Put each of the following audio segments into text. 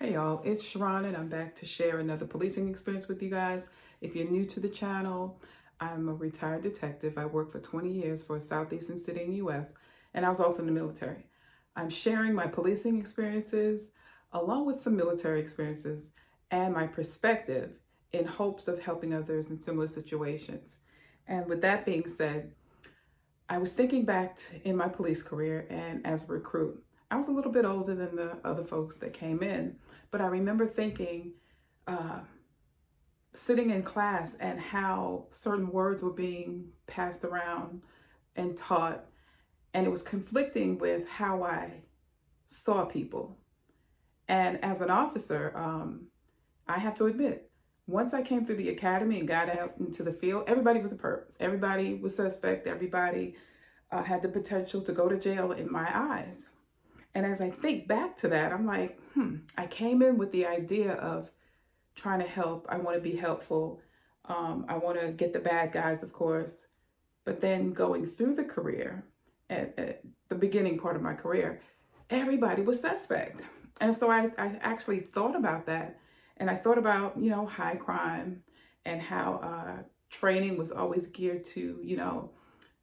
Hey y'all, it's Sharon and I'm back to share another policing experience with you guys. If you're new to the channel, I'm a retired detective. I worked for 20 years for a southeastern city in the US, and I was also in the military. I'm sharing my policing experiences along with some military experiences and my perspective in hopes of helping others in similar situations. And with that being said, I was thinking back in my police career and as a recruit. I was a little bit older than the other folks that came in, but I remember thinking, uh, sitting in class and how certain words were being passed around and taught, and it was conflicting with how I saw people. And as an officer, I have to admit, once I came through the academy and got out into the field, everybody was a perp. Everybody was suspect. Everybody had the potential to go to jail in my eyes. And as I think back to that, I'm like, I came in with the idea of trying to help. I want to be helpful. I want to get the bad guys, of course. But then going through the career, at the beginning part of my career, everybody was suspect. And so I actually thought about that. And I thought about, high crime and how training was always geared to,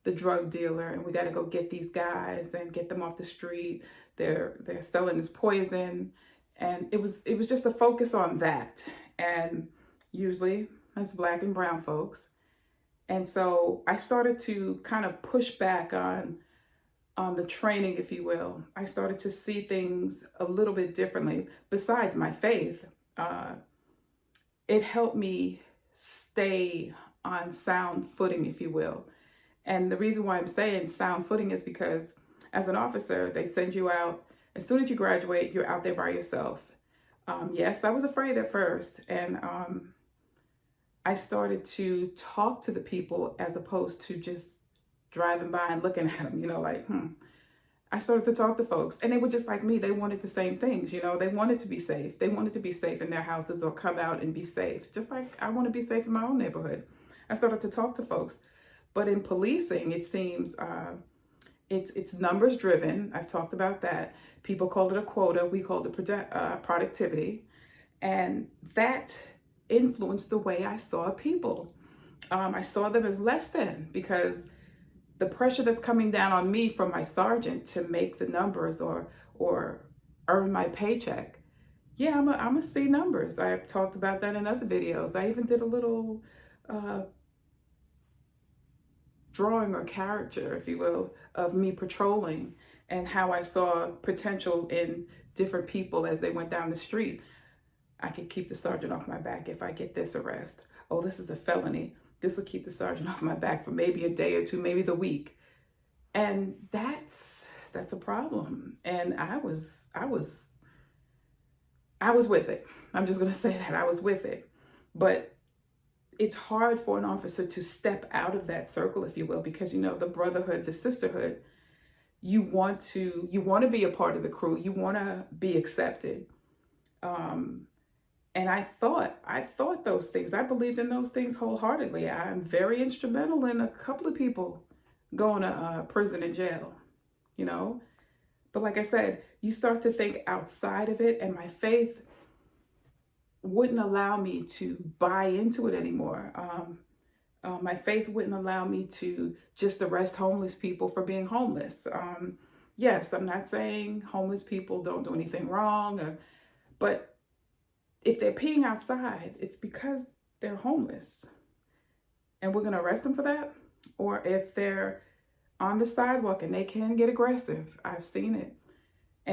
the drug dealer, and we got to go get these guys and get them off the street. They're selling this poison, and it was just a focus on that, and usually that's Black and brown folks. And so I started to kind of push back on the training, if you will. I started to see things a little bit differently. Besides my faith, it helped me stay on sound footing, if you will. And the reason why I'm saying sound footing is because as an officer, they send you out. As soon as you graduate, you're out there by yourself. Yes, I was afraid at first. And I started to talk to the people as opposed to just driving by and looking at them, I started to talk to folks, and they were just like me. They wanted the same things, they wanted to be safe. They wanted to be safe in their houses or come out and be safe, just like I want to be safe in my own neighborhood. I started to talk to folks. But in policing, it seems it's numbers driven. I've talked about that. People call it a quota. We call it productivity. And that influenced the way I saw people. I saw them as less than, because the pressure that's coming down on me from my sergeant to make the numbers or earn my paycheck. Yeah, I'm a see numbers. I've talked about that in other videos. I even did a little drawing or character, if you will, of me patrolling and how I saw potential in different people as they went down the street. I could keep the sergeant off my back if I get this arrest. Oh, this is a felony. This will keep the sergeant off my back for maybe a day or two, maybe the week. And that's a problem. And I was with it. I'm just going to say that I was with it. But it's hard for an officer to step out of that circle, if you will, because the brotherhood, the sisterhood, you want to be a part of the crew. You want to be accepted. And I thought those things. I believed in those things wholeheartedly. I'm very instrumental in a couple of people going to prison and jail, But like I said, you start to think outside of it, and my faith wouldn't allow me to buy into it anymore. My faith wouldn't allow me to just arrest homeless people for being homeless. Yes, I'm not saying homeless people don't do anything wrong, but if they're peeing outside, it's because they're homeless. And we're going to arrest them for that? Or if they're on the sidewalk and they can get aggressive, I've seen it.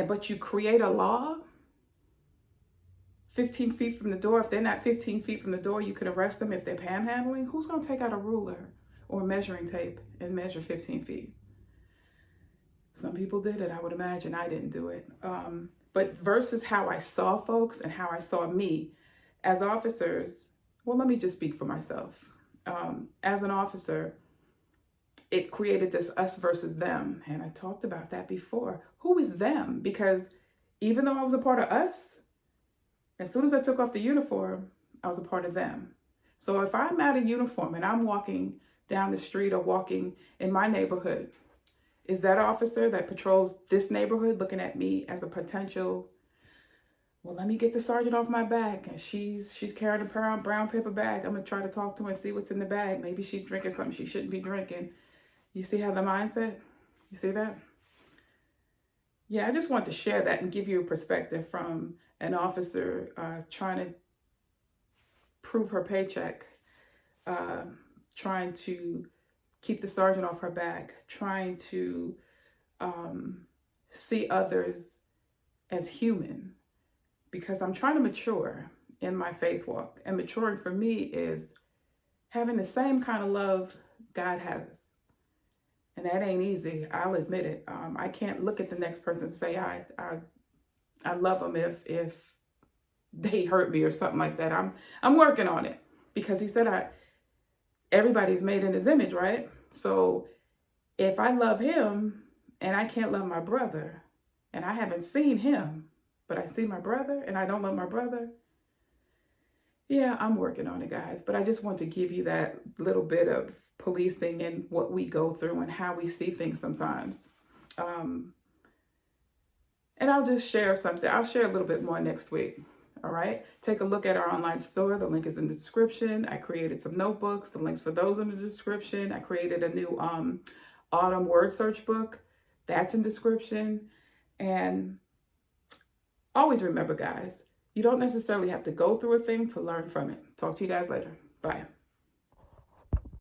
But you create a law 15 feet from the door. If they're not 15 feet from the door, you could arrest them if they're panhandling. Who's going to take out a ruler or measuring tape and measure 15 feet? Some people did it, I would imagine. I didn't do it. But versus how I saw folks and how I saw me as officers, well, let me just speak for myself. As an officer, it created this us versus them. And I talked about that before. Who is them? Because even though I was a part of us, as soon as I took off the uniform, I was a part of them. So if I'm out of uniform and I'm walking down the street or walking in my neighborhood, is that officer that patrols this neighborhood looking at me as a potential Well, let me get the sergeant off my back. And she's carrying a brown paper bag. I'm going to try to talk to her and see what's in the bag. Maybe she's drinking something she shouldn't be drinking. You see how the mindset? You see that? Yeah, I just want to share that and give you a perspective from an officer trying to prove her paycheck, trying to keep the sergeant off her back, trying to see others as human, because I'm trying to mature in my faith walk. And maturing for me is having the same kind of love God has. And that ain't easy. I'll admit it. I can't look at the next person and say I love them if they hurt me or something like that. I'm working on it, because he said everybody's made in his image, right? So if I love him and I can't love my brother, and I haven't seen him, but I see my brother and I don't love my brother, yeah, I'm working on it, guys. But I just want to give you that little bit of policing and what we go through and how we see things sometimes. And I'll just share something. I'll share a little bit more next week. All right. Take a look at our online store. The link is in the description. I created some notebooks. The links for those in the description. I created a new autumn word search book. That's in the description. And always remember, guys, you don't necessarily have to go through a thing to learn from it. Talk to you guys later. Bye.